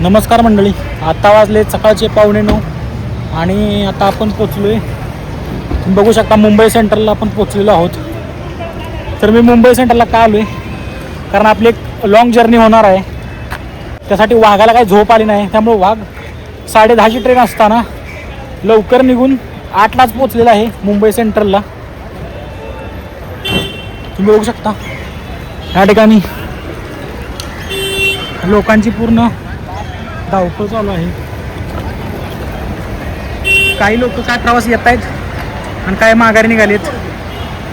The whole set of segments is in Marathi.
नमस्कार मंडळी, आता वाजले सकाळचे 8:45 आणि आता आपण पोचलो आहे. तुम्ही बघू शकता मुंबई सेंट्रलला आपण पोचलेलो आहोत. तर मी मुंबई सेंट्रलला का आलो आहे, कारण आपली एक लॉंग जर्नी होणार आहे. त्यासाठी वाघाला काही झोप आली नाही, त्यामुळे वाघ 10:30ची ट्रेन असताना लवकर निघून 8लाच पोचलेला आहे मुंबई सेंट्रलला. तुम्ही बघू शकता या ठिकाणी लोकांची पूर्ण धावपळ चालू आहे. काही लोक काय प्रवास येत आहेत आणि काय माघारी निघालेत.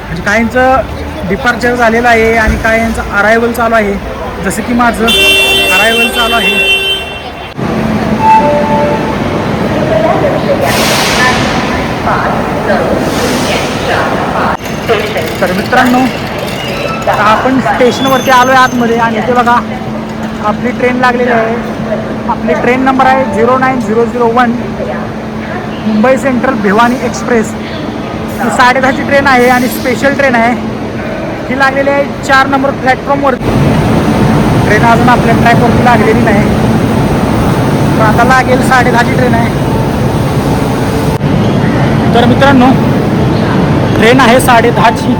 म्हणजे काहींचं डिपार्चर झालेलं आहे आणि काहींचं अरायवल चालू आहे. जसं की माझं अरायवल चालू आहे. तर मित्रांनो, आपण स्टेशनवरती आलो आहे आतमध्ये आणि ते बघा आपली ट्रेन लागलेली आहे. आपली ट्रेन नंबर आहे 09001 मुंबई सेंट्रल भिवानी एक्सप्रेस. ही 10:30ची ट्रेन आहे आणि स्पेशल ट्रेन आहे. ही लागलेली आहे 4 नंबर प्लॅटफॉर्मवरती. ट्रेन अजून आपल्या ट्रॅकवरती लागलेली नाही, पण आता लागेल. 10:30ची ट्रेन आहे. तर मित्रांनो, ट्रेन आहे 10:30ची,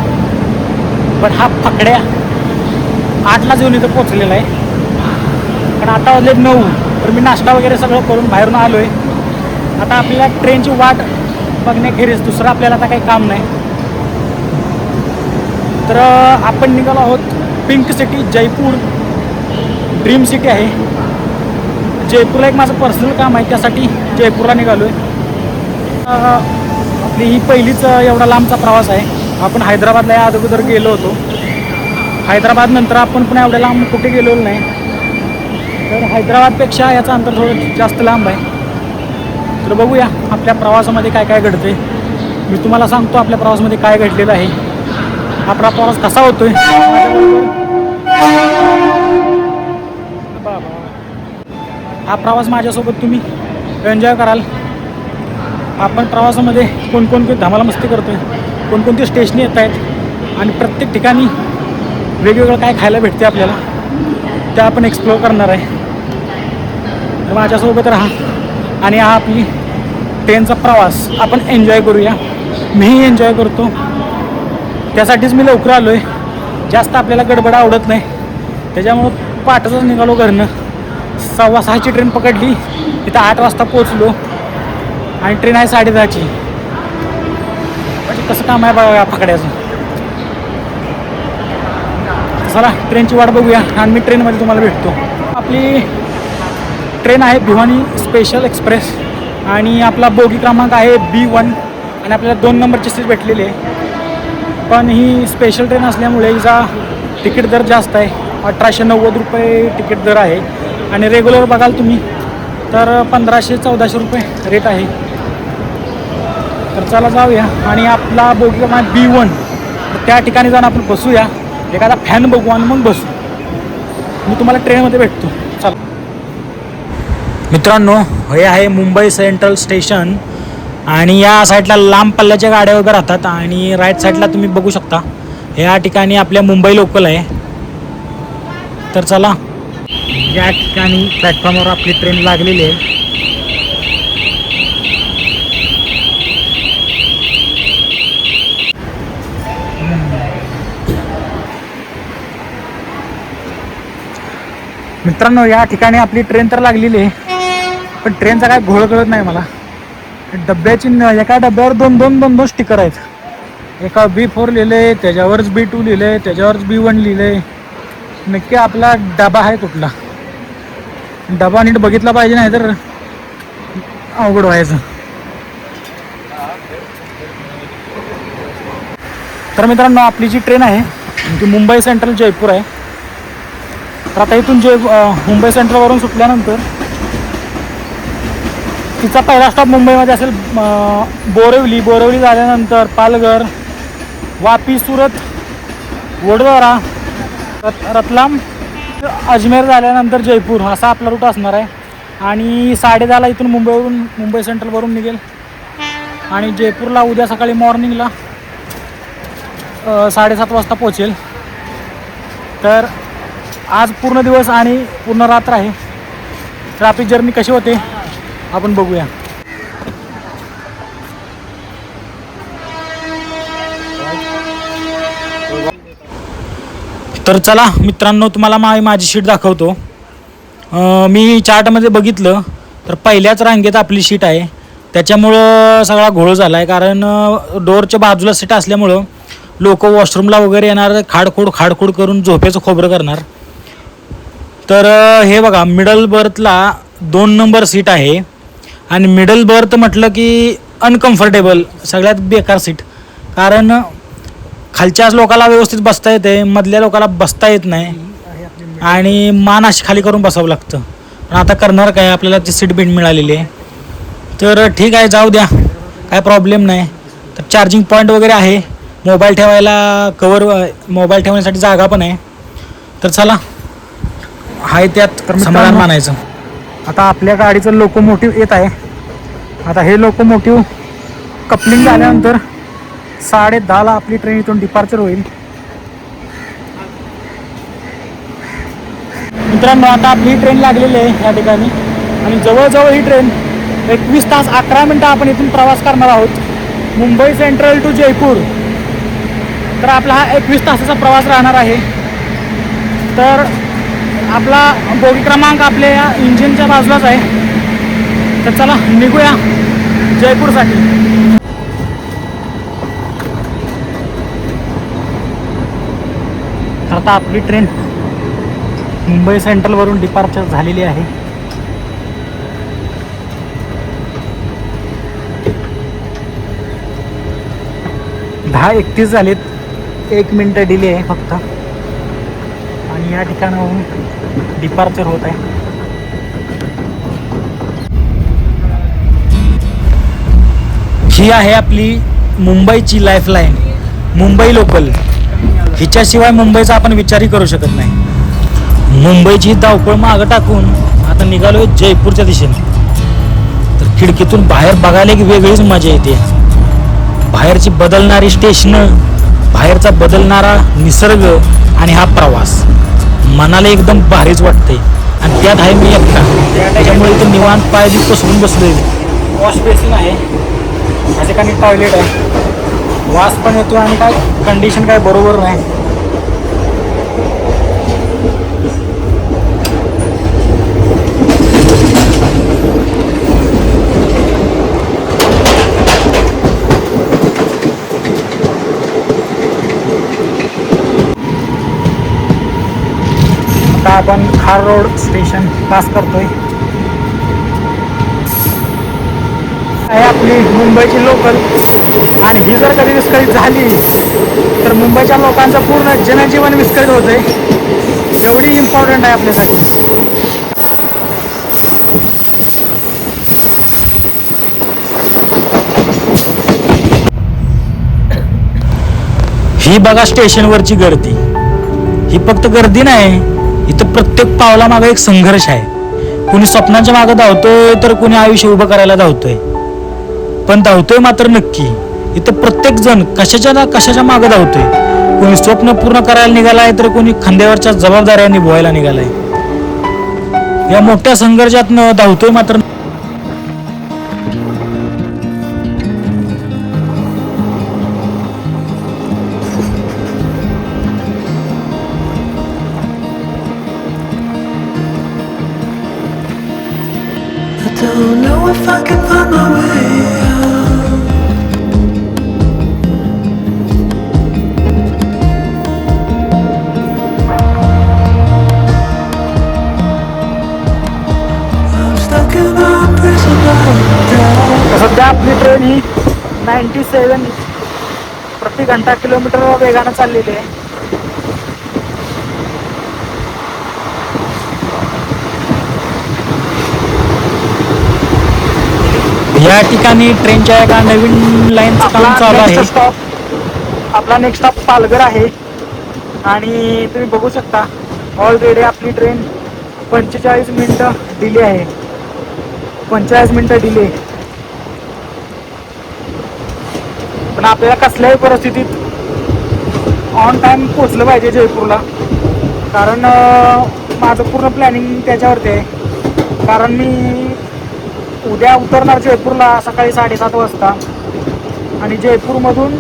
पण हा फकड्या 8ला येऊन इथं पोचलेला आहे. पण आता वाजले 9. तर मी नाश्ता वगैरे सगळं करून बाहेरून आलो आहे. आता आपल्याला ट्रेनची वाट बघण्याखेरीज दुसरं आपल्याला आता काही काम नाही. तर आपण निघालो आहोत pink city Jaipur. Dream city आहे. जयपूरला एक माझं पर्सनल काम आहे, त्यासाठी जयपूरला निघालो आहे. आपली ही पहिलीच एवढा लांबचा प्रवास आहे. आपण हैदराबादला या अगोदर गेलो होतो. हैदराबाद नंतर आपण पुन्हा एवढ्या लांब कुठे गेलेलो नाही. तर हैदराबादपेक्षा याचं अंतर थोडं जास्त लांब आहे. तर बघूया आपल्या प्रवासामध्ये काय काय घडते. मी तुम्हाला सांगतो आपल्या प्रवासामध्ये काय घडलेलं आहे. आपला प्रवास कसा होतोय. हा प्रवास माझ्यासोबत तुम्ही एन्जॉय कराल. आपण प्रवासामध्ये कोणकोणती धमाल मस्ती करतोय, कोणकोणती स्टेशने येत आहेत आणि प्रत्येक ठिकाणी वेगवेगळं काय खायला भेटते आपल्याला, ते आपण एक्सप्लोअर करणार आहे. तर माझ्यासोबत राहा आणि हा आपली ट्रेनचा प्रवास आपण एन्जॉय करूया. मीही एन्जॉय करतो, त्यासाठीच मी लवकर आलो आहे. जास्त आपल्याला गडबड आवडत नाही, त्याच्यामुळं पहाटच निघालो घरनं. 6:15ची ट्रेन पकडली, इथं 8 वाजता पोचलो आणि ट्रेन आहे 10:30ची. म्हणजे कसं काम आहे बघा या पकड्याचं. चला ट्रेनची वाट बघूया आणि मी ट्रेनमध्ये तुम्हाला भेटतो. आपली ट्रेन आहे भिवानी स्पेशल एक्सप्रेस आणि आपला बोगी क्रमांक आहे B1 आणि आपल्याला 2 नंबरची सीट भेटलेली आहे. पण ही स्पेशल ट्रेन असल्यामुळे हिचा तिकीट दर जास्त आहे. 1890 रुपये तिकीट दर आहे आणि रेग्युलर बघाल तुम्ही तर 1500-1400 रुपये रेट आहे. तर चला जाऊया आणि आपला बोगी क्रमांक B1 त्या ठिकाणी जाऊन आपण बसूया. एखादा फॅन बघू आणि मग बसू. मी तुम्हाला ट्रेनमध्ये भेटतो. चला मित्रांनो, हे आहे मुंबई सेंट्रल स्टेशन आणि या साईडला लांब पल्ल्याच्या गाड्या वगैरे राहतात आणि राईट साईडला तुम्ही बघू शकता या ठिकाणी आपल्या मुंबई लोकल आहे. तर चला, या ठिकाणी प्लॅटफॉर्मवर आपली ट्रेन लागलेली आहे. मित्रांनो, या ठिकाणी आपली ट्रेन तर लागलेली आहे, पण ट्रेनचा काय घोळ कळत नाही मला. डब्याची एका डब्यावर दोन स्टिकर आहेत. एका B4 लिहिलं आहे, त्याच्यावरच B2 लिहिलं आहे, त्याच्यावरच B1 लिहिलं आहे. नक्की आपला डबा आहे कुठला. डबा नीट बघितला पाहिजे, नाही तर अवघड व्हायचं. तर मित्रांनो, आपली जी ट्रेन आहे ती मुंबई सेंट्रल जयपूर आहे. तर आता इथून मुंबई सेंट्रलवरून सुटल्यानंतर तिचा पहिला स्टॉप मुंबईमध्ये असेल बोरिवली. बोरिवली झाल्यानंतर पालघर, वापी, सुरत, वडोदरा, रतलाम, अजमेर झाल्यानंतर जयपूर असा आपला रूट असणार आहे. आणि 10:30ला इथून मुंबई सेंट्रलवरून निघेल आणि जयपूरला उद्या सकाळी मॉर्निंगला 7:30 वाजता पोचेल. तर आज पूर्ण दिवस आणि पूर्ण रात्र आहे. तर आपली जर्नी कशी होते आपण बघूया. तर चला मित्रांनो, तुम्हाला माझी शीट दाखवतो. मी चार्टमध्ये बघितलं तर पहिल्याच रांगेत आपली शीट आहे. त्याच्यामुळं सगळा घोळ झाला आहे, कारण डोअरच्या बाजूला सीट असल्यामुळं लोक वॉशरूमला वगैरे येणार, खाडखोड करून झोपेचं खोबरं करणार. तर हे बघा, मिडल बर्थला 2 नंबर सीट आहे. आणि मिडल बर्थ म्हटलं की अनकम्फर्टेबल, सगळ्यात बेकार सीट. कारण खालच्याच लोकाला व्यवस्थित बसता येते, मधल्या लोकाला बसता येत नाही आणि मान अशी खाली करून बसावं लागतं. पण आता करणार काय, आपल्याला ती सीट बेल्ट मिळालेली आहे. तर ठीक आहे, जाऊ द्या, काय प्रॉब्लेम नाही. तर चार्जिंग पॉईंट वगैरे आहे, मोबाईल ठेवायला मोबाईल ठेवण्यासाठी जागा पण आहे. तर चला, हाय त्यात समाधान मानायचं. आता आपल्या गाडीचं लोकोमोटिव्ह येत आहे. आता हे लोकोमोटिव्ह कपलिंग झाल्यानंतर 10:30ला आपली ट्रेन इथून डिपार्चर होईल. मित्रांनो, आता आपली ट्रेन लागलेली आहे या ठिकाणी आणि जवळजवळ ही ट्रेन 21 तास 11 मिनटं आपण इथून प्रवास करणार आहोत, मुंबई सेंट्रल टू जयपूर. तर आपला हा 21 तासाचा प्रवास राहणार आहे. तर आपला बोगी क्रमांक आपल्या या इंजिनच्या बाजूलाच आहे. तर चला निघूया जयपूरसाठी. आता आपली ट्रेन मुंबई सेंट्रलवरून डिपार्चर झालेली आहे. दहा 31 झालेत, 1 मिनिट डिले आहे फक्त. आणि या ठिकाणाहून डिपार्चर होत आहे. ही आहे आपली मुंबईची लाईफलाईन, मुंबई लोकल. हिच्याशिवाय मुंबईचा आपण विचारही करू शकत नाही. मुंबईची धावपळ मागं टाकून आता निघालोय जयपूरच्या दिशेने. तर खिडकीतून बाहेर बघायला एक वेगळीच मजा येते. बाहेरची बदलणारी स्टेशनं, बाहेरचा बदलणारा निसर्ग आणि हा प्रवास मनाला एकदम भारीच वाटते. आणि त्यात आहे मी एकटा, त्याच्यामुळे इथं निवांत पाय पसरून बसलोय. वॉश बेसिन आहे, या ठिकाणी टॉयलेट आहे. वास पण येतो आणि काय कंडिशन काय बरोबर नाही. आता आपण खार रोड स्टेशन पास करतोय. आहे आपली मुंबईची लोकल. आणि ही जर कधी विस्कळीत झाली तर मुंबईच्या लोकांचं पूर्ण जनजीवन विस्कळीत होतंय. एवढी इम्पॉर्टंट आहे आपल्यासाठी. ही बघा स्टेशनवरची गर्दी. ही फक्त गर्दी नाही, इथं प्रत्येक पावला मागे एक संघर्ष आहे. कुणी स्वप्नांच्या मागे धावतोय तर कुणी आयुष्य उभं करायला धावतोय. पण धावतोय मात्र नक्की. इथं प्रत्येक जण कशाच्या ना कशाच्या मागे धावतोय. कोणी स्वप्न पूर्ण करायला निघालाय तर कोणी खांद्यावरच्या जबाबदाऱ्या निभवायला निघालाय. या मोठ्या संघर्षातनं धावतोय मात्र. Don't know if I can find my way out. I'm stuck in a prison of doubt. सध्या आपली ट्रेन ही 97 प्रति घंटा किलोमीटर वेगानं चाललेली आहे. या ठिकाणी ट्रेनच्या एका नवीन लाईनचं काम चालू आहे. स्टॉप आपला नेक्स्ट स्टॉप पालघर आहे. आणि तुम्ही बघू शकता ऑलरेडी आपली ट्रेन 45 मिनिटं डिले आहे. 45 मिनिटं डिले. पण आपल्याला कसल्याही परिस्थितीत ऑन टाइम पोचलं पाहिजे जयपूरला. कारण माझं पूर्ण प्लॅनिंग त्याच्यावरती आहे. कारण मी उद्या उतरणार जयपूरला सकाळी 7:30 वाजता आणि जयपूरमधून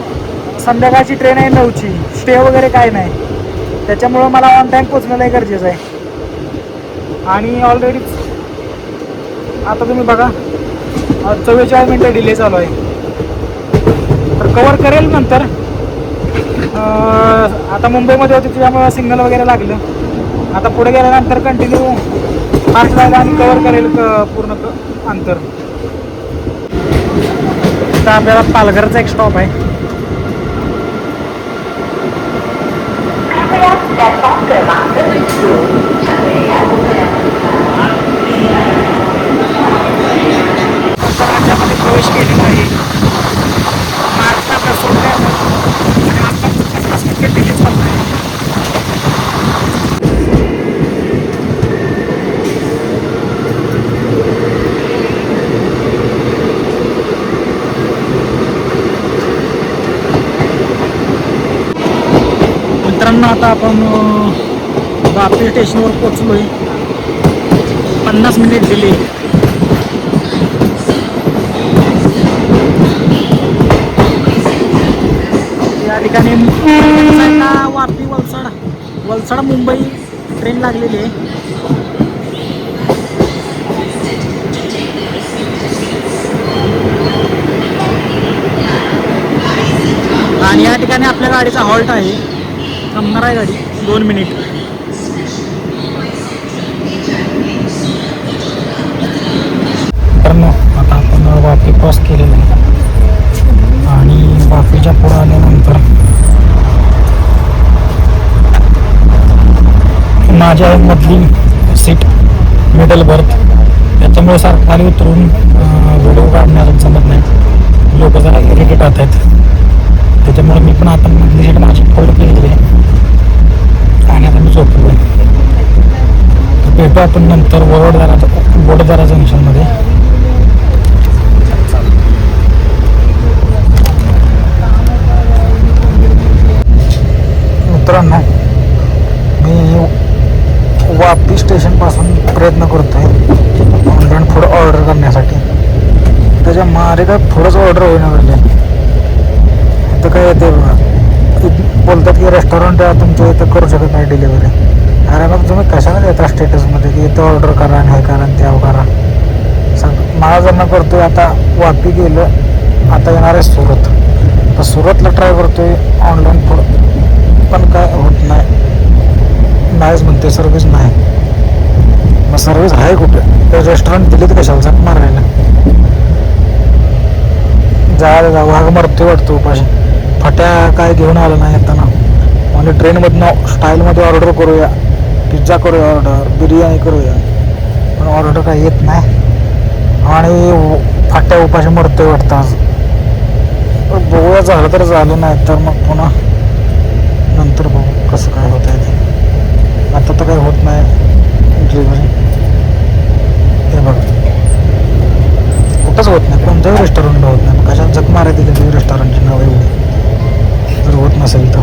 संध्याकाळची ट्रेन आहे 9ची. स्टे वगैरे काय नाही, त्याच्यामुळं मला ऑन टाईम पोचणं गरजेचं आहे. आणि ऑलरेडीच आता तुम्ही बघा 44 मिनटं डिले चालू आहे. तर कवर करेल नंतर. आता मुंबईमध्ये होते त्याच्यामुळं सिग्नल वगैरे लागलं. आता पुढे गेल्यानंतर कंटिन्यू फास्ट जायला आणि कवर करेल पूर्ण अंतर. आता आपल्याला पालघरचा एक स्टॉप आहे. राज्यामध्ये प्रवेश केलेला आहे. महाराष्ट्राला सोडल्यानंतर मित्रांनो आता आपण वापी स्टेशनवर पोचलो आहे. 50 मिनिट दिले. या ठिकाणी वापी वलसाड मुंबई ट्रेन लागलेली आहे. आणि या ठिकाणी आपल्या गाडीचा हॉल्ट आहे. थांबणार आहे गाडी 2 मिनिट. तर आता आपण वापी क्रॉस केलेलं आहे आणि वापीच्या पुढे आल्यानंतर माझ्या मधली सीट मिडल बर्थ, त्याच्यामुळे सरकारी उतरून व्हिडिओ काढण्याचं जमत नाही. लोक जरा इरिटेट होत आहेत, त्याच्यामुळे मी पण आता मधली सीट माझी फोल्ड केलेली आहे आणि आता मी झोपलो आहे. तर भेटू आपण नंतर वडोदरा जंक्शनमध्ये. मित्रांनो, मी वापी स्टेशनपासून प्रयत्न करतो आहे ऑनलाईन फूड ऑर्डर करण्यासाठी. त्याच्या मारे काय फूडच ऑर्डर होईना म्हणजे. इथं काय येते बघा, बोलतात की रेस्टॉरंट तुमच्या इथं करू शकत नाही डिलिव्हरी. अरे मग तुम्ही कशाला देता स्टेटसमध्ये की इथं ऑर्डर करा आणि हे करा आणि ते करा. मला जर करतो आहे आता वापी गेलो, आता येणार आहे सुरत. तर सुरतला ट्राय करतो आहे ऑनलाईन फूड, पण काय होत नाहीच म्हणते, सर्व्हिस नाही. मग सर्व्हिस आहे कुठे? ते रेस्टॉरंट दिले तर कशाला जग मारायला जायला वाघ मरतोय वाटतो उपाशी. फाट्या काय घेऊन आलं नाही येताना. म्हणजे ट्रेनमधनं स्टाईलमध्ये ऑर्डर करूया, पिझ्झा करूया ऑर्डर, बिर्याणी करूया, पण ऑर्डर काय येत नाही आणि फाट्या उपाशी मरतोय वाटतं आज. बघूया, झालं तर झालं, नाही तर मग पुन्हा नंतर बघू कसं काय होत आहे ते. आता तर काही होत नाही डिलिव्हरी. हे बघ कुठंच होत नाही, कोणत्याही रेस्टॉरंटला होत नाही. मग कशात जग मारायची दिली रेस्टॉरंटची नाव एवढी जर होत नसेल तर.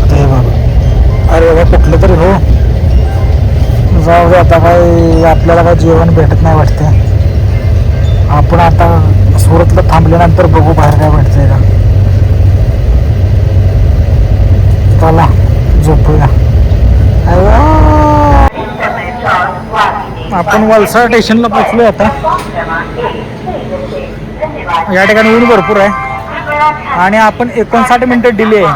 आता हे बघ, अरे बाबा कुठलं तरी हो, जाऊ दे आता. काय आपल्याला काय जेवण भेटत नाही वाटते. आपण आता सुरतला थांबल्यानंतर बघू बाहेर काय भेटतंय का. चला झोपूया. आपण वलसाड स्टेशनला पोचलोय आता. या ठिकाणी ऊन भरपूर आहे आणि आपण 59 मिनिटं डिले आहे.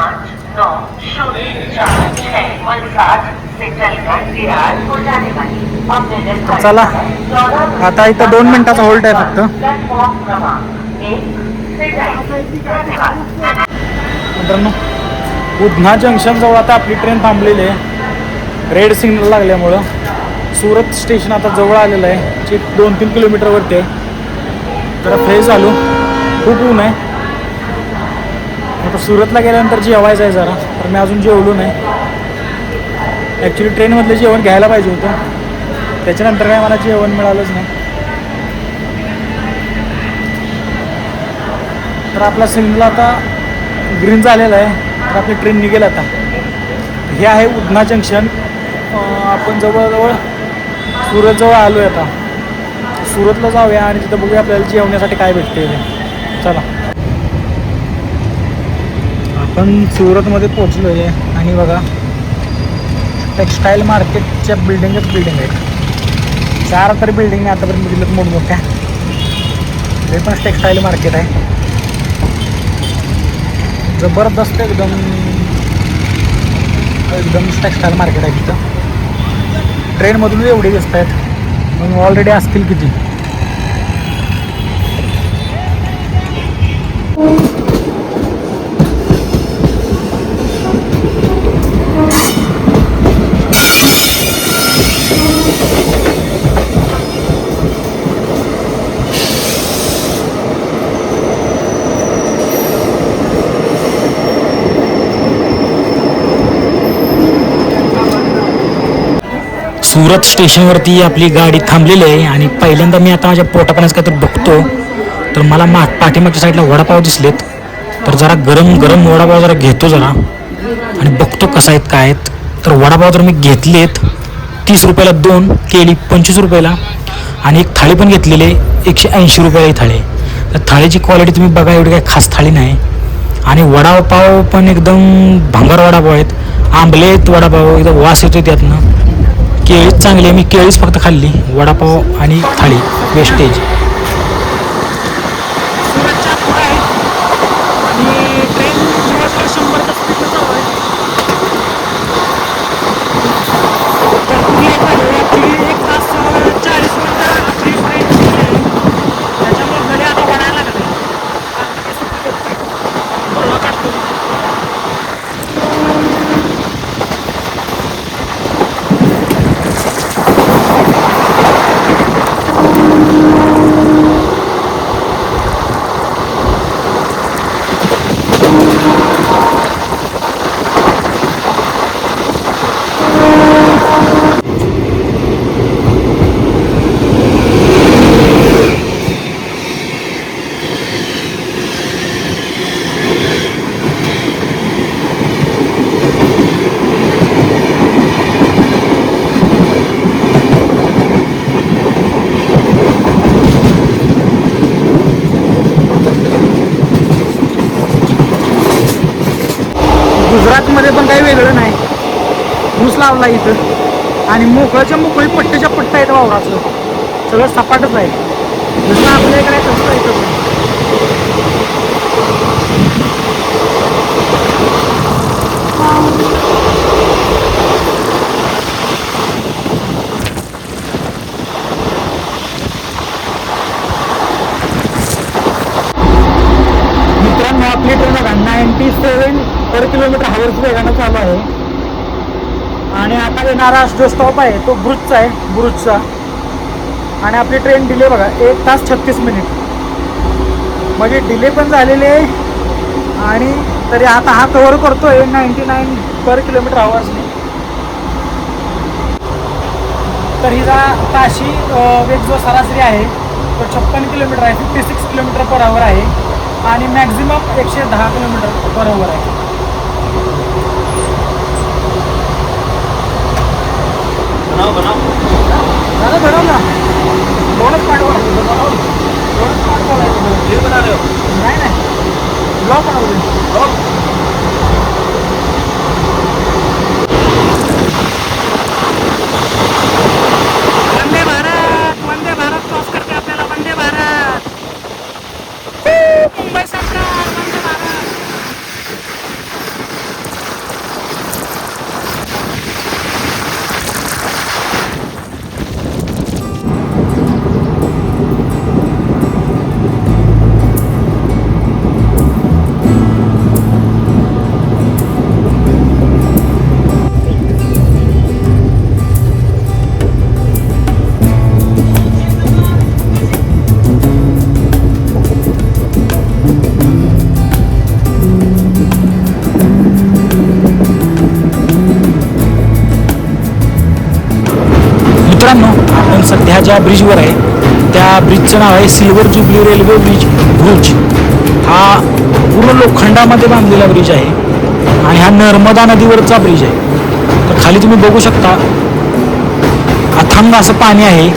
चला आता इथं 2 मिनिटाचा होल्ड आहे फक्त. मित्रांनो, उधना जंक्शन जवळ आता आपली ट्रेन थांबलेली आहे. रेड सिग्नल लागल्यामुळं सुरत स्टेशन आता जवळ आलेलं आहे. 2-3 किलोमीटरवरती आहे. जरा फ्रेश झालो, खूप ऊन आहे. आता सुरतला गेल्यानंतर जेवायचं आहे जरा, तर मी अजून जेवलो नाही. ॲक्च्युली ट्रेनमधलं जेवण घ्यायला पाहिजे होतं, त्याच्यानंतर काय मला जेवण मिळालंच नाही. तर आपला सिग्नल आता ग्रीन झालेला आहे, तर आपली ट्रेन निघेल आता. हे आहे उधना जंक्शन. आपण जवळजवळ सुरतजवळ आलो आहे आता. सुरतला जाऊया आणि तिथं बघूया आपल्याला जेवण्यासाठी काय भेटते ते. चला, आपण सुरतमध्ये पोचलो आहे आणि बघा टेक्स्टाईल मार्केटच्या बिल्डिंगच बिल्डिंग आहे. 4 तरी बिल्डिंग मी आतापर्यंत बघितलं मोठमोठ्या. हे पण टेक्स्टाईल मार्केट आहे. जबरदस्त एकदम एकदम टेक्स्टाईल मार्केट आहे तिथं. ट्रेनमधून एवढे दिसत आहेत मग ऑलरेडी असतील किती. सुरत स्टेशनवरती आपली गाडी थांबलेली आहे आणि पहिल्यांदा मी आता माझ्या पोटापाण्याचं काहीतरी बघतो तर मला पाठीमागच्या साईडला वडापाव दिसलेत. तर जरा गरम गरम वडापाव जरा घेतो जरा आणि बघतो कसा आहेत काय आहेत. तर वडापाव तर मी घेतलेत 30 रुपयाला 2, केळी 25 रुपयाला आणि एक थाळी पण घेतलेली आहे 180 रुपयाला ही थाळी आहे. तर थाळीची क्वालिटी तुम्ही बघा, एवढी काही खास थाळी नाही. आणि वडापाव पण एकदम भंगार वडापाव आहेत. आंबलेत वडापाव, एकदम वास येतो त्यातनं. केळीच चांगली आहे, मी केळीच फक्त खाल्ली. वडापाव आणि थाळी वेस्टेज. गुजरातमध्ये पण काही वेगळं नाही. ऊस लावला इथं आणि मोकळ्याच्या मोकळी पट्ट्याच्या पट्ट्या आहेत वावराचं. सगळं सपाटच आहे. जसं आपल्या इकडे तसं इथं. मित्रांनो, आपली ट्रेन बघा 97 पर किलोमीटर हवर्स वेगानं चालू आहे. आणि आता येणारा जो स्टॉप आहे तो भुजचा आहे, भुजचा. आणि आपली ट्रेन डिले बघा 1 तास 36 मिनिट, म्हणजे डिले पण झालेले आहे. आणि तरी आता हा कव्हर करतोय 99 पर किलोमीटर हवर्सने. तर हिचा ताशी वेग जो सरासरी आहे तो 56 किलोमीटर आहे, 56 किलोमीटर पर आवर आहे. आणि मॅक्झिमम 110 किलोमीटर पर आवर आहे. दादा बनव ना, 2च पाठ नाही ब्लॉग बनवले. वंदे भारत, वंदे भारत क्रॉस करते आपल्याला. वंदे भारत, मुंबई सरकार, वंदे भारत. मित्रांनो, आपण सध्या ज्या ब्रिजवर आहे त्या ब्रिजचं नाव आहे silver jubilee railway bridge Bhuj. हा पूर्ण लोखंडामध्ये बांधलेला ब्रिज आहे आणि हा नर्मदा नदीवरचा ब्रिज आहे. तर खाली तुम्ही बघू शकता अथांग खळखळांग असं पाणी आहे.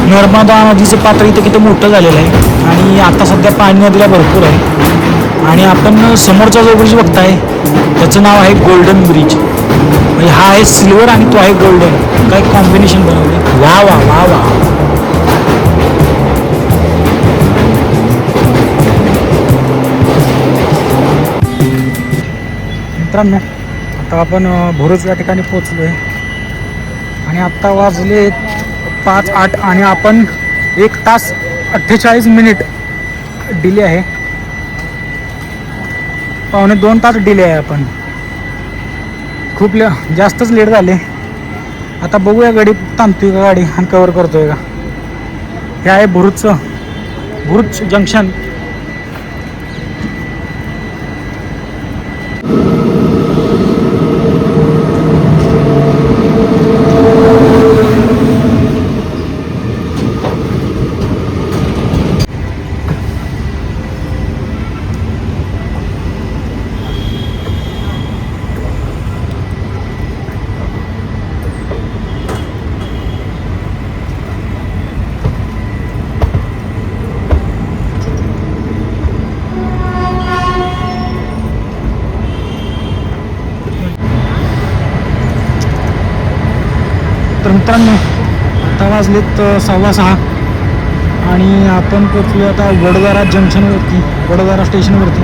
नर्मदा नदीचं पात्र इथं किती मोठं झालेलं आहे आणि आता सध्या पाणी नदीला भरपूर आहे. आणि आपण समोरचा जो ब्रिज बघताय त्याचं नाव आहे गोल्डन ब्रिज. म्हणजे हा आहे सिल्वर आणि तो आहे गोल्डन. काय कॉम्बिनेशन बनवले. वा वा वा वा. मित्रांनो आता आपण भुरुच या ठिकाणी पोचलो आहे आणि आत्ता वाजले 5:08 आणि आपण 1 तास 48 मिनिट डिले आहे. 1.25 तास डिले आहे. आपण खूप जास्तच लेट झाले. आता बघूया गाडी थांबतोय का गाडी आणि कवर करतोय का. हे आहे भुरुच जंक्शन. तर मित्रांनो आता वाजलेत 6:15 आणि आपण पोचलो आता वडोदरा जंक्शनवरती, वडोदरा स्टेशनवरती.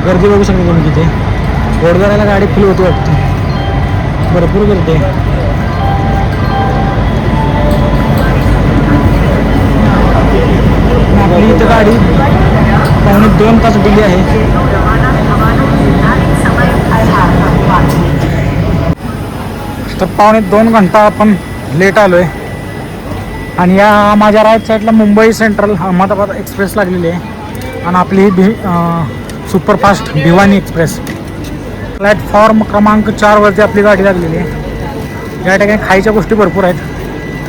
गर्दी बघू शकता तुम्ही तिथे. वडोदराला गाडी फुल होती वाटते. भरपूर गर्दी आहे. आपली इथं गाडी 1.25 तास डिले आहे. तर 1.25 घंटा आपण लेट आलो आहे. आणि या माझ्या राईट साईडला मुंबई सेंट्रल अहमदाबाद एक्सप्रेस लागलेली आहे आणि आपली ही सुपरफास्ट भिवानी एक्सप्रेस. प्लॅटफॉर्म क्रमांक 4 वरती आपली गाडी लागलेली आहे. या ठिकाणी खायच्या गोष्टी भरपूर आहेत.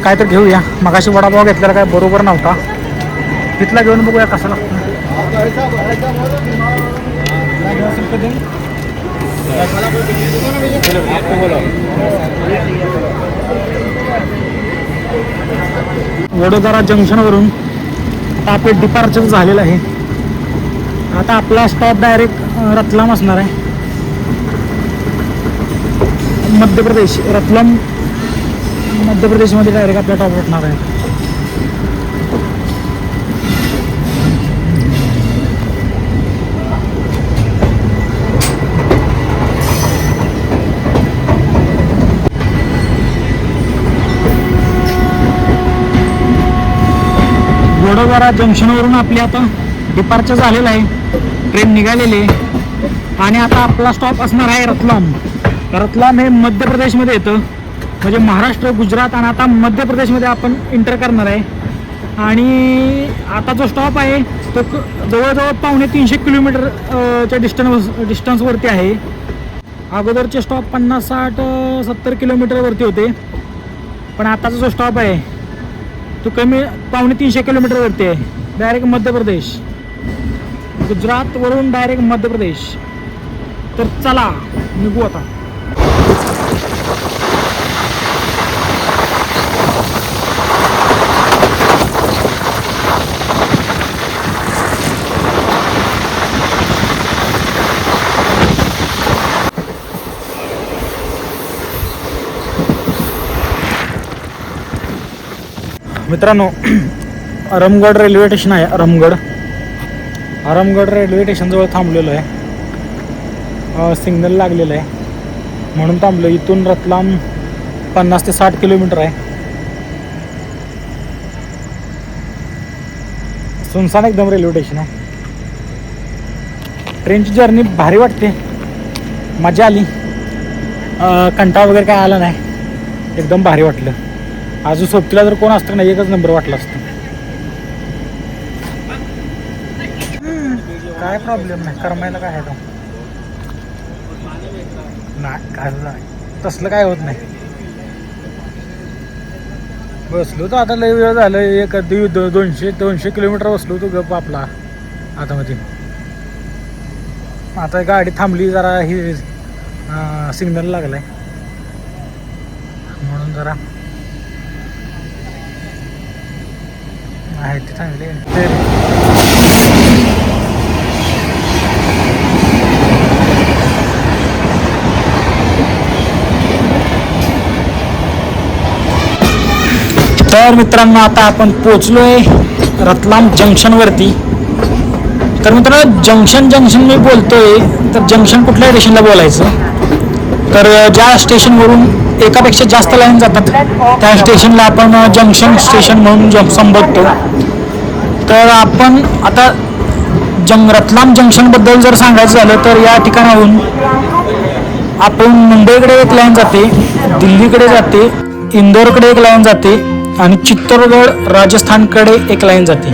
काय तर घेऊया. मगाशी वडापाव घेतलेला काय बरोबर नव्हता. तिथला घेऊन बघूया कसा लागतो. वडोदरा जंक्शनवरून आता आपले डिपार्चर झालेलं आहे. आता आपला स्टॉप डायरेक्ट रतलाम असणार आहे. मध्य प्रदेश, रतलाम मध्य प्रदेशमध्ये डायरेक्ट आपला टॉप उठणार आहे. वडोदरा जंक्शनवरून आपली आता डिपार्चर झालेलं आहे. ट्रेन निघालेली आहे आणि आता आपला स्टॉप असणार आहे रतलाम. रतलाम हे मध्य प्रदेशमध्ये येतं. म्हणजे महाराष्ट्र, गुजरात आणि आता मध्य प्रदेशमध्ये आपण एंटर करणार आहे. आणि आता जो स्टॉप आहे तो जवळजवळ 350 किलोमीटर च्या डिस्टन्सवरती आहे. अगोदरचे स्टॉप 50, 60, 70 किलोमीटरवरती होते. पण आताचा जो स्टॉप आहे तो कमी 350 किलोमीटरवरती आहे. डायरेक्ट मध्य प्रदेश, गुजरातवरून डायरेक्ट मध्य प्रदेश. तर चला निघू आता. मित्रांनो अरमगड रेल्वे स्टेशन आहे. अरमगड रेल्वे स्टेशनजवळ थांबलेलो आहे. सिग्नल लागलेलं आहे म्हणून थांबलो. इथून रतलाम 50 ते 60 किलोमीटर आहे. सुनसान एकदम रेल्वे स्टेशन आहे. ट्रेनची जर्नी भारी वाटते. मजा आली. कंटाळा वगैरे काय आला नाही. एकदम भारी वाटलं. अजून सोबतीला जर कोण असतं नाही एकच नंबर वाटला असतं. काय प्रॉब्लेम नाही. करमायला काय आहे तो नाही. काय तसलं काय होत नाही. बसलो तो आता लय वेळ झालं. 200 किलोमीटर बसलो तो गप आपला आतामध्ये. आता गाडी थांबली जरा. ही सिग्नल लागलाय म्हणून जरा आहे ते चांगले. तर मित्रांनो आता आपण पोचलोय रतलाम जंक्शनवरती. तर मित्रांनो जंक्शन मी बोलतोय तर जंक्शन कुठल्या स्टेशनला बोलायचं, तर ज्या स्टेशनवरून एकापेक्षा जास्त लाईन जातात त्या स्टेशनला आपण जंक्शन स्टेशन म्हणून संबोधतो. तर आपण आता रतलाम जंक्शनबद्दल जर सांगायचं झालं तर या ठिकाणाहून आपण मुंबईकडे एक लाईन जाते, दिल्लीकडे जाते, इंदोरकडे एक लाईन जाते आणि चित्तोडगड राजस्थानकडे एक लाईन जाते.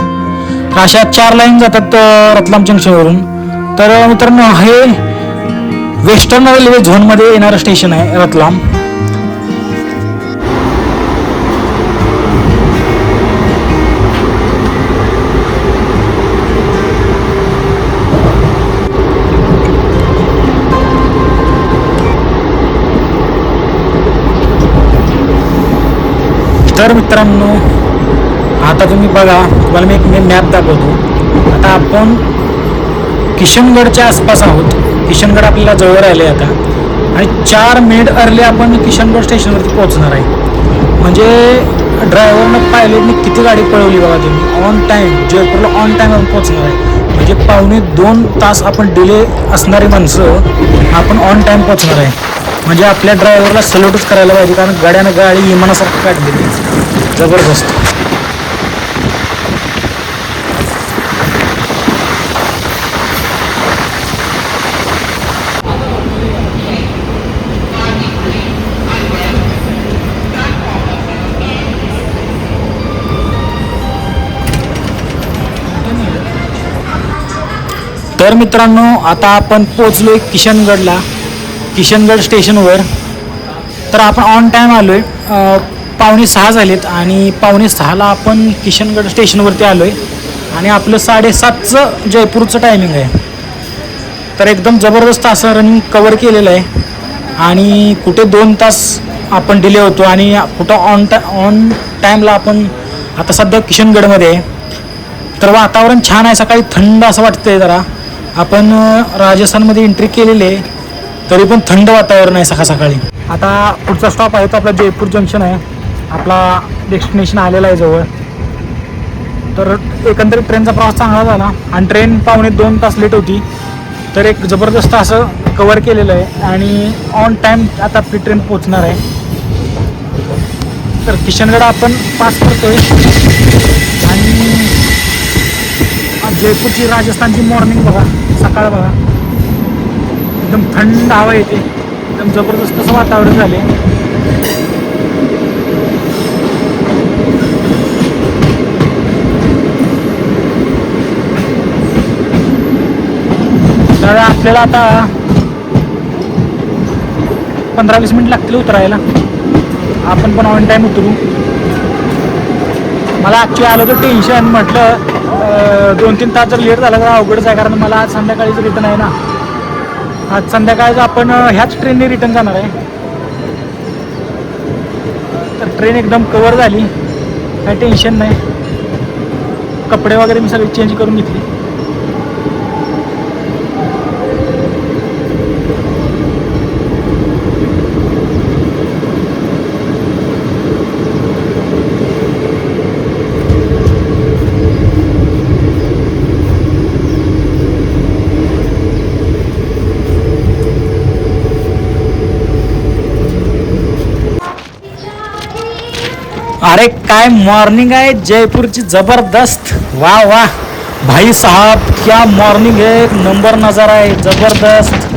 अशा 4 लाईन जातात रतलाम जंक्शनवरून. तर मित्रांनो हे वेस्टर्न रेल्वे झोनमध्ये येणारं स्टेशन आहे रतलाम. तर मित्रांनो आता तुम्ही बघा, तुम्हाला मी मॅप दाखवतो. आता आपण किशनगडच्या आसपास आहोत. किशनगड आपल्याला जवळ आले आता आणि 4 मिनिट अर्ली आपण किशनगड स्टेशनवरती पोहोचणार आहे. म्हणजे ड्रायव्हरनं पायलटने किती गाडी पळवली बघा तुम्ही. ऑन टाईम जयपूरला ऑन टाईम आपण पोहोचणार आहे. म्हणजे 1.5-2 तास आपण डिले असणारी माणसं आपण ऑन टाईम पोहोचणार आहे. म्हणजे आपल्या ड्रायव्हरला सल्यूटच करायला पाहिजे, कारण गाड्यानं गाडी विमानासारखं काढलेली जबरदस्त. तर मित्रांनो आता आपण पोचलोय किशनगडला, किशनगड स्टेशनवर. तर आपण ऑन टाईम आलो आहे. 5:45 झालेत आणि 5:45ला आपण किशनगड स्टेशनवरती आलो आहे आणि आपलं 7:30चं जयपूरचं टायमिंग आहे. तर एकदम जबरदस्त असं रनिंग कवर केलेलं आहे आणि कुठे 2 तास आपण डिले होतो आणि कुठं ऑन टाईमला आपण आता सध्या किशनगडमध्ये आहे. तर वातावरण छान आहे, सकाळी थंड असं वाटतंय जरा. आपण राजस्थानमध्ये एंट्री केलेली आहे तरी पण थंड वातावरण आहे सकाळ सकाळी. आता पुढचा स्टॉप आहे तो आपला जयपूर जंक्शन आहे. आपला डेस्टिनेशन आलेला आहे जवळ. तर एकंदरीत ट्रेनचा प्रवास चांगला झाला आणि ट्रेन 1.5-2 तास लेट होती. तर एक जबरदस्त असं कवर केलेलं आहे आणि ऑन टाईम आता आपली ट्रेन पोचणार आहे. तर किशनगड आपण पास करतोय आणि जयपूरची राजस्थानची मॉर्निंग बघा, सकाळ बघा, एकदम थंड हवा येते, एकदम जबरदस्त असं वातावरण झाले. तर आपल्याला आता 15-20 मिनिट लागतील उतरायला. आपण पण ऑन टाईम उतरू. मला ॲक्च्युली आलं तर टेन्शन, म्हटलं 2-3 तास जर लेट झाला तर अवघडच आहे, कारण मला आज संध्याकाळीच रिटर्न आहे ना. आज संध्याकाळचं आपण ह्याच ट्रेनने रिटर्न जाणार आहे. तर ट्रेन एकदम कवर झाली, काही टेन्शन नाही. कपडे वगैरे मी सगळे चेंज करून घेतले. अरे काय मॉर्निंग आहे जयपूरची जबरदस्त. वाह वाह भाई साहब, क्या मॉर्निंग है, एक नंबर नज़ारा है, जबरदस्त.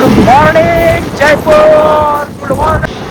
Good morning Jaipur, good morning.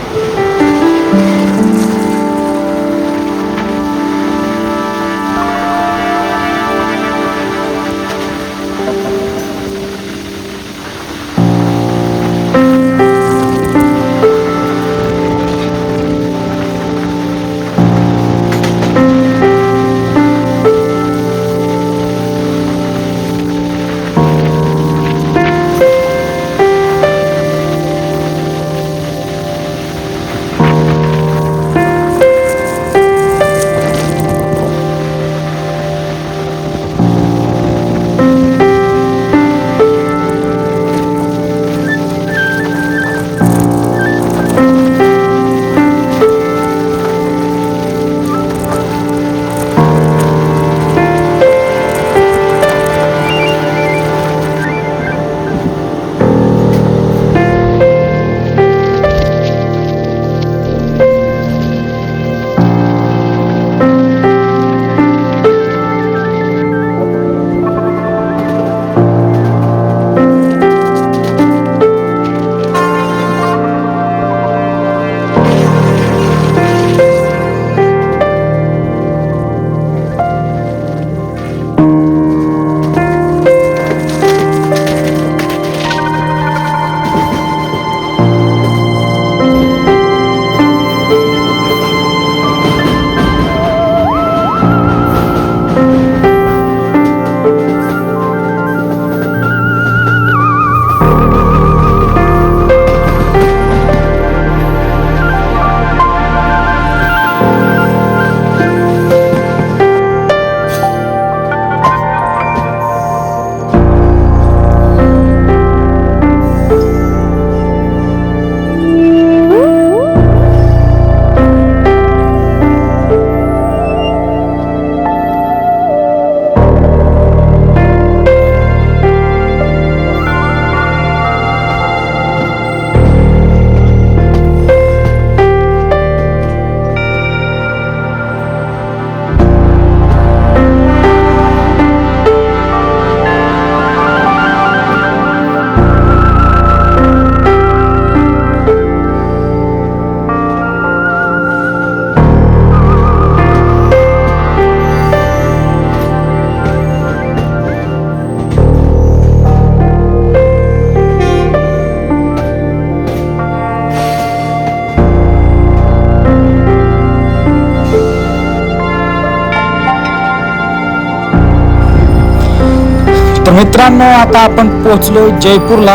तर मित्रांनो, आता आपण पोहोचलो जयपूरला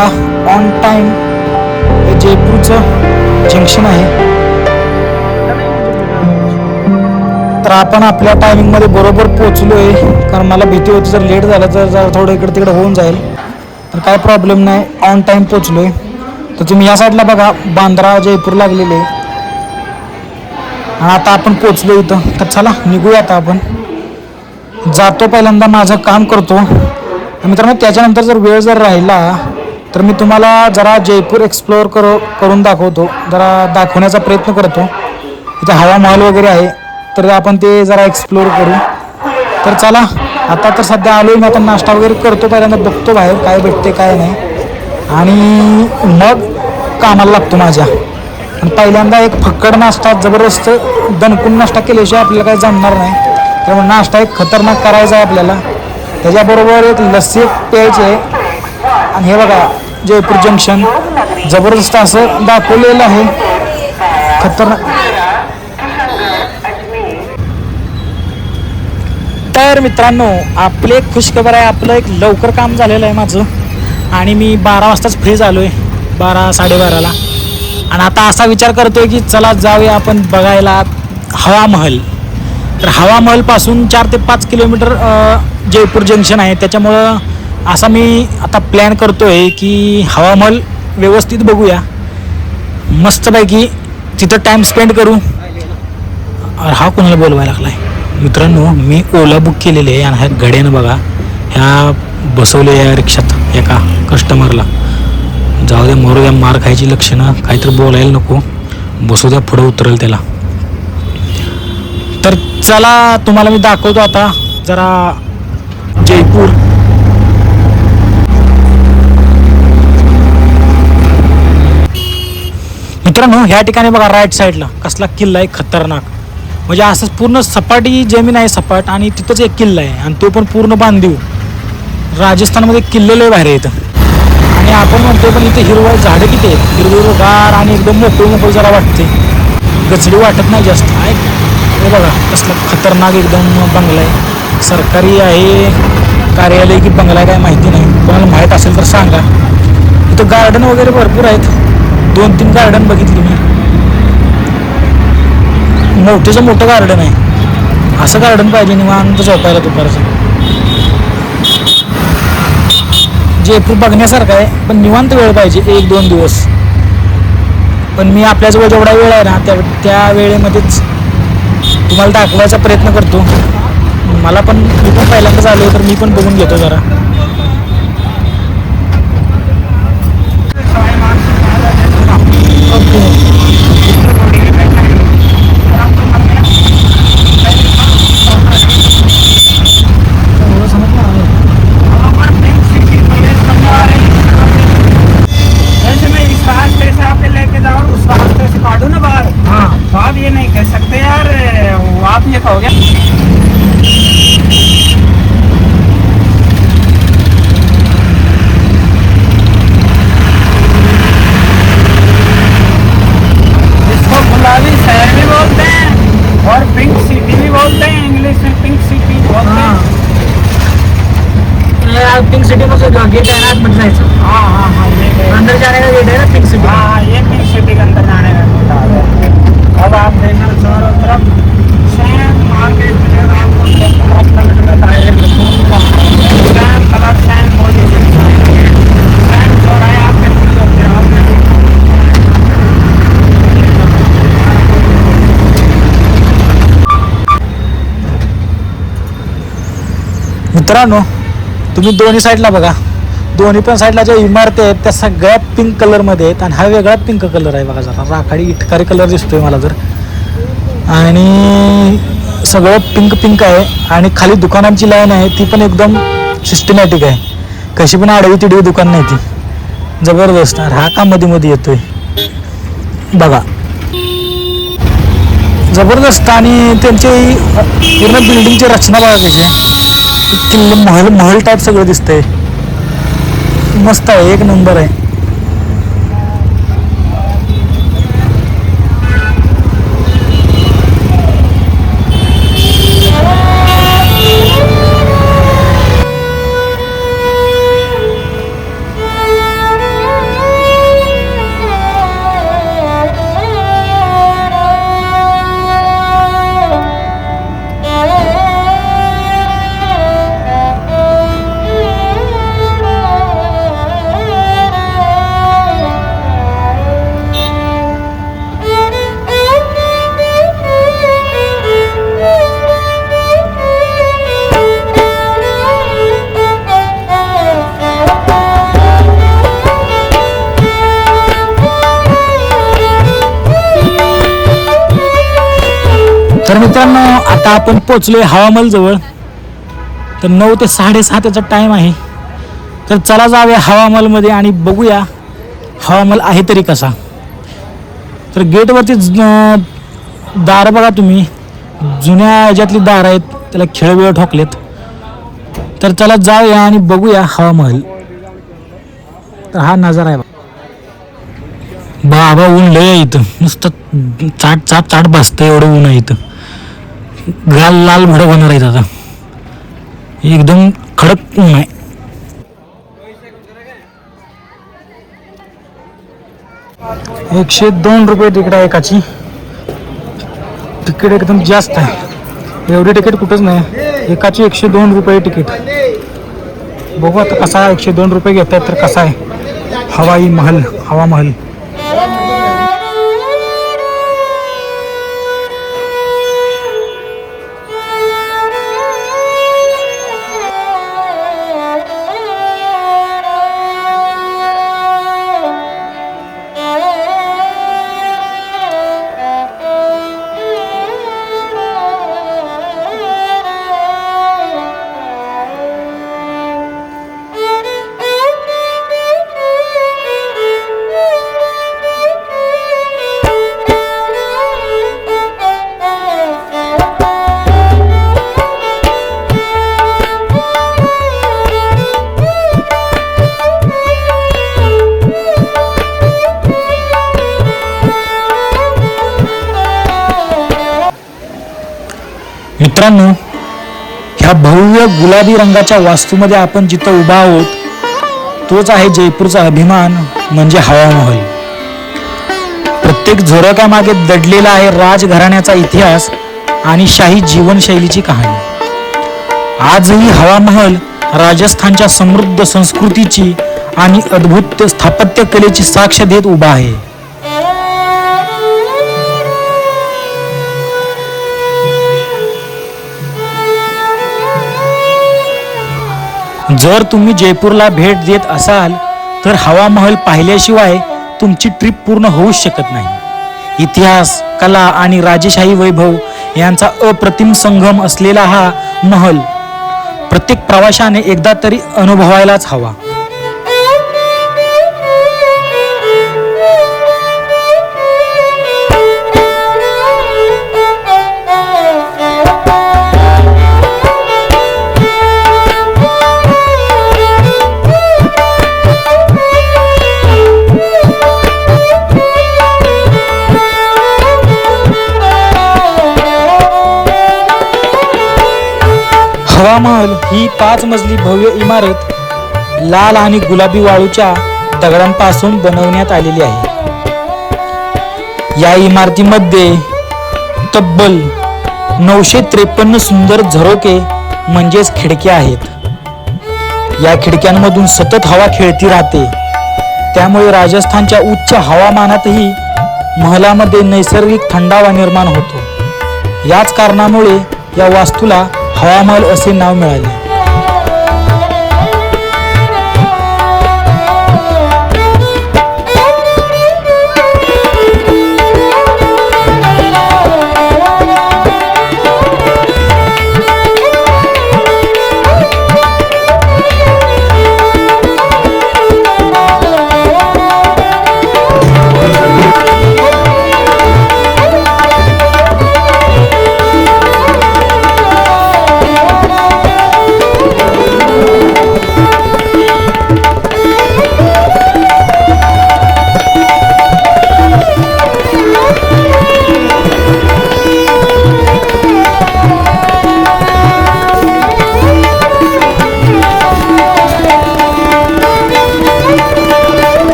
ऑन टाइम. हे जयपूरचं जंक्शन आहे. तर आपण आपल्या टायमिंगमध्ये बरोबर पोहोचलो आहे, कारण मला भीती होती जर लेट झालं तर जर थोडं इकडे तिकडे होऊन जाईल. तर काय प्रॉब्लेम नाही, ऑन टाइम पोहोचलो आहे. तर तुम्ही या साईडला बघा, बांद्रा जयपूर लागलेले आहे. आणि आता आपण पोहोचलो इथं. तर चला निघूया. आता आपण जातो, पहिल्यांदा माझं काम करतो. मित्रांनो, त्याच्यानंतर जर वेळ जर राहिला तर मी तुम्हाला जरा जयपूर एक्सप्लोअर करून दाखवतो, जरा दाखवण्याचा प्रयत्न करतो. इथे हवा महल वगैरे आहे, तर आपण ते जरा एक्सप्लोअर करू. तर चला, आता तर सध्या आलो आहे मी. आता नाश्ता वगैरे करतो, पहिल्यांदा बघतो बाहेर काय भेटते काय नाही, आणि मग कामाला लागतो माझ्या. आणि पहिल्यांदा एक फक्कड नाश्ता, जबरदस्त दणकून नाश्ता केल्याशिवाय आपल्याला काही जमणार नाही. त्यामुळे नाश्ता एक खतरनाक करायचा आहे आपल्याला. त्याच्याबरोबर एक लस्सी प्यायची आहे. आणि हे बघा, जयपूर जंक्शन जबरदस्त असं दाखवलेलं आहे, खतरनाक. तर मित्रांनो, आपली एक खुशखबर आहे. आपलं एक लवकर काम झालेलं आहे माझं, आणि मी 12 वाजताच फ्री झालो आहे, 12-12:30ला. आणि आता असा विचार करतोय की चला जाऊया आपण बघायला हवा महल. तर हवा महलपासून 4 ते 5 किलोमीटर जयपूर जंक्शन आहे. त्याच्यामुळं असा मी आता प्लॅन करतोय की हवा महल व्यवस्थित बघूया, मस्तपैकी तिथं टाईम स्पेंड करू. हा कोणाला बोलवायला लागलाय? मित्रांनो, मी ओला बुक केलेले आहे, आणि ह्या घड्यानं बघा, ह्या बसवले या रिक्षात एका कस्टमरला. जाऊ द्या, मरू द्या, मार खायची लक्षणं, काहीतरी बोलायला नको, बसू द्या, पुढं उतरेल त्याला. तर चला, तुम्हाला मी दाखवतो आता जरा जयपूर. मित्रांनो ह्या ठिकाणी बघा राईट साईडला कसला किल्ला आहे खतरनाक. म्हणजे असंच पूर्ण सपाटी जमीन आहे सपाट आणि तिथंच एक किल्ला आहे आणि तो पण पूर्ण बांधीव. राजस्थानमध्ये किल्ले लय भारी आहेत. आणि आपण म्हणतो पण इथे हिरवळ झाडं किती आहेत, हिरवगार आणि एकदम मोकळी मोकळी जरा वाटते, गचडी वाटत नाही जास्त. आहे हे बघा कसला खतरनाक एकदम बंगला आहे. सरकारी आहे कार्यालय की बंगला आहे काय माहिती नाही, कोणाला माहीत असेल तर सांगा. इथं गार्डन वगैरे भरपूर आहेत, 2-3 गार्डन बघितली मी. मोठेचं मोठं गार्डन आहे. असं गार्डन पाहिजे निवांत झोपायला दुपारचं. जयपूर बघण्यासारखं आहे पण निवांत वेळ पाहिजे 1-2 दिवस. पण मी आपल्याजवळ जेवढा वेळ आहे ना त्या वेळेमध्येच तुम्हाला दाखवायचा प्रयत्न करतो. मी पण पहिल्यांदाच आलो तर मी पण बघून घेतो जरा. आप ये नहीं कह सकते यार, आप ये कहोगे इसको गुलाबी शहर भी बोलते हैं और पिंक सिटी भी बोलते हैं, इंग्लिश में पिंक सिटी बोलते हैं. पिंक सिटी में गेट है ना आतमध्ये जायचं. हाँ ये अंदर जाने का गेट है ना पिंक सिटी. हाँ ये पिंक सिटी के अंदर जाने का रास्ता है. अब आप देखना चारों तरफ सेम मार्केट में आपको same colour same position same चौराहे आपके खुले होते हैं. मित्रांनो तुम्ही दोन्ही साईडला बघा, दोन्ही पण साईडला ज्या इमारती आहेत त्या सगळ्या पिंक कलरमध्ये आहेत आणि हा वेगळा पिंक कलर आहे बघा, जरा राखाडी इटकारी कलर दिसतोय मला तर. आणि सगळं पिंक पिंक आहे आणि खाली दुकानांची लाईन आहे ती पण एकदम सिस्टमॅटिक आहे, कशी पण आडवी तिडवी दुकान नाही ती, जबरदस्त. हा का मध्ये मध्ये येतोय बघा, जबरदस्त. आणि त्यांची पूर्ण बिल्डिंगची रचना बघा कशी आहे, किल्ले महल टाईप सगळं दिसतंय, मस्त आहे, एक नंबर आहे. तर मित्रांनो आता आपण पोचलोय हवामहल जवळ. तर 9 ते 7:30 याचा टाइम आहे. तर चला जाऊया हवामहलमध्ये आणि बघूया हवामहल आहे तरी कसा. तर गेटवरती दार बघा तुम्ही, जुन्या ह्याच्यातली दार आहेत, त्याला खेळवेळ ठोकलेत. तर चला जाऊया आणि बघूया हवामहल. तर हा नजारा आहे बाबा. ऊन लय आहे इथं, नुसतं चाट बसतं, एवढं ऊन आहे इथं. गाल लाल भडक होणार आहेत आता, एकदम कडक ऊन आहे. ₹102 तिकीट आहे एकाची. तिकीट एकदम जास्त आहे, एवढी तिकीट कुठंच नाही. एकाची ₹102 तिकीट. बघू आता कसा ₹102 घेत आहेत तर कसा आहे हवामहल. ह्या भव्य गुलाबी रंगाच्या वास्तूमध्ये आपण जिथं उभा आहोत तोच आहे जयपूरचा अभिमान म्हणजे हवा महल. प्रत्येक झुरकामागे दडलेला आहे राजघराण्याचा इतिहास आणि शाही जीवनशैलीची कहाणी. आजही हवा महल राजस्थानच्या समृद्ध संस्कृतीची आणि अद्भुत स्थापत्य कलेची साक्ष देत उभा आहे. जर तुम्ही जयपूरला भेट देत असाल तर हवा महल पाहिल्याशिवाय तुमची ट्रिप पूर्ण होऊच शकत नाही. इतिहास, कला आणि राजेशाही वैभव यांचा अप्रतिम संगम असलेला हा महल प्रत्येक प्रवाशाने एकदा तरी अनुभवायलाच हवा. हवा महल ही 5 मजली भव्य इमारत लाल आणि गुलाबी वाळूच्या दगडांपासून बनवण्यात आलेली आहे. या इमारतीमध्ये तब्बल 953 सुंदर झरोके म्हणजेच खिडक्या आहेत. या खिडक्यांमधून सतत हवा खेळती राहते. त्यामुळे राजस्थानच्या उच्च हवामानातही महलामध्ये नैसर्गिक थंडावा निर्माण होतो. याच कारणामुळे या वास्तूला हवा महल असे नाव मिळाले.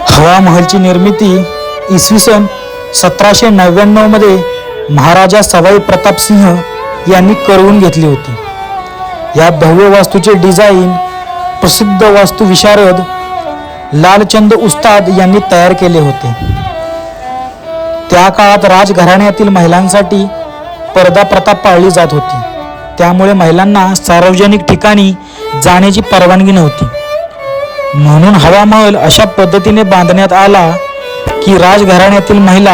हवा महलची निर्मिती इसवी सन 1799 मध्ये महाराजा सवाई प्रताप सिंह यांनी करवून घेतली होती. या भव्य वास्तूचे डिझाईन प्रसिद्ध वास्तुविशारद लालचंद उस्ताद यांनी तयार केले होते. त्या काळात राजघराण्यातील महिलांसाठी पर्दा प्रथा पाळली जात होती. त्यामुळे महिलांना सार्वजनिक ठिकाणी जाण्याची परवानगी नव्हती. म्हणून हवा महल अशा पद्धतीने बांधण्यात आला की राजघराण्यातील महिला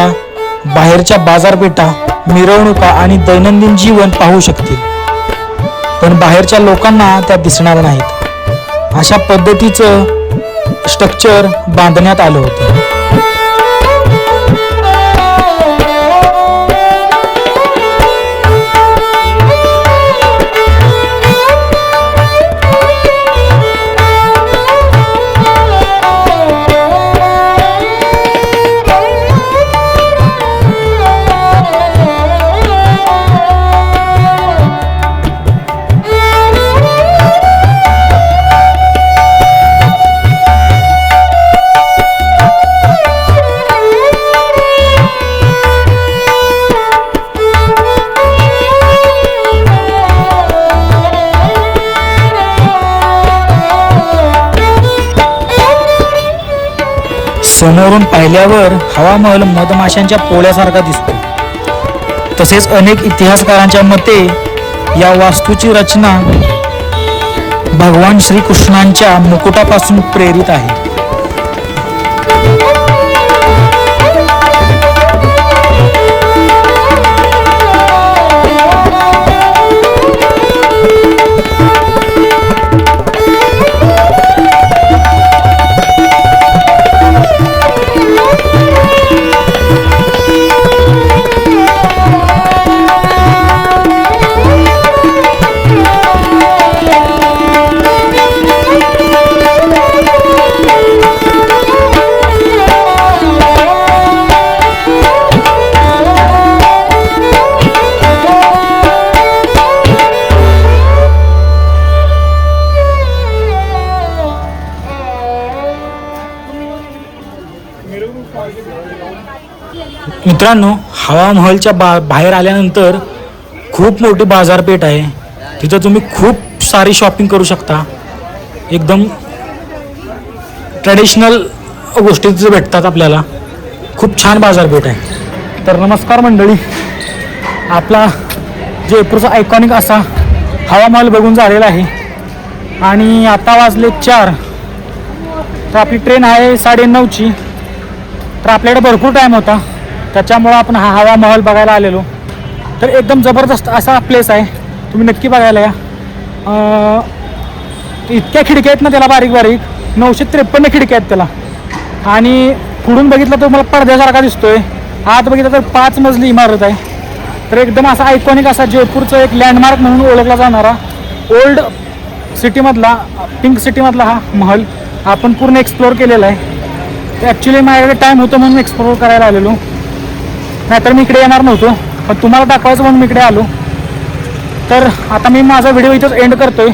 बाहेरच्या बाजारपेठा, मिरवणुका आणि दैनंदिन जीवन पाहू शकतील, पण बाहेरच्या लोकांना त्या दिसणार नाहीत. अशा पद्धतीचं स्ट्रक्चर बांधण्यात आलं होतं. समोरून पाहिल्यावर हवा महल मधमाशांच्या पोळ्यासारखा दिसतो. तसेच अनेक इतिहासकारांच्या मते या वास्तूची रचना भगवान श्रीकृष्णांच्या मुकुटापासून प्रेरित आहे. मित्रांनो, हवा महलच्या बाहेर आल्यानंतर खूप मोठी बाजारपेठ आहे. तिथं तुम्ही खूप सारी शॉपिंग करू शकता. एकदम ट्रॅडिशनल गोष्टी तिथे भेटतात आपल्याला. खूप छान बाजारपेठ आहे. तर नमस्कार मंडळी, आपला जयपूरचा आयकॉनिक असा हवा महल बघून झालेला आहे आणि आता वाजले 4. तर आपली ट्रेन आहे 9:30ची. तर आपल्याकडे भरपूर टाईम होता, त्याच्यामुळं आपण हा हवा महल बघायला आलेलो. तर एकदम जबरदस्त असा प्लेस आहे, तुम्ही नक्की बघायला या. इतक्या खिडक्या आहेत ना त्याला, बारीक बारीक 953 खिडक्या आहेत त्याला. आणि पुढून बघितलं तर मला पडद्यासारखा दिसतोय. आत बघितलं तर 5 मजली इमारत आहे. तर एकदम असा आयकॉनिक असा जयपूरचं एक लँडमार्क म्हणून ओळखला जाणारा ओल्ड सिटीमधला, पिंक सिटीमधला हा महल आपण पूर्ण एक्सप्लोअर केलेला आहे. तर ॲक्च्युली माझ्याकडे टाईम होतो म्हणून एक्सप्लोअर करायला आलेलो, नाहीतर मी इकडे येणार नव्हतो. पण तुम्हाला दाखवायचं म्हणून मी इकडे आलो. तर आता मी माझा व्हिडिओ इथंच एंड करतोय.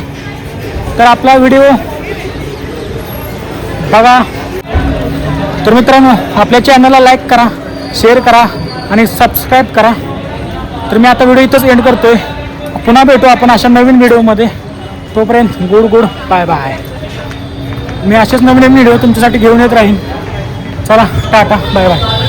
तर आपला व्हिडिओ बघा. तर मित्रांनो, आपल्या चॅनलला लाईक करा, शेअर करा आणि सबस्क्राईब करा. तर मी आता व्हिडिओ इथंच एंड करतोय. पुन्हा भेटू आपण अशा नवीन व्हिडिओमध्ये. तोपर्यंत गुड बाय बाय. मी असेच नवीन व्हिडिओ तुमच्यासाठी घेऊन येत राहीन. चला, टाटा, बाय बाय.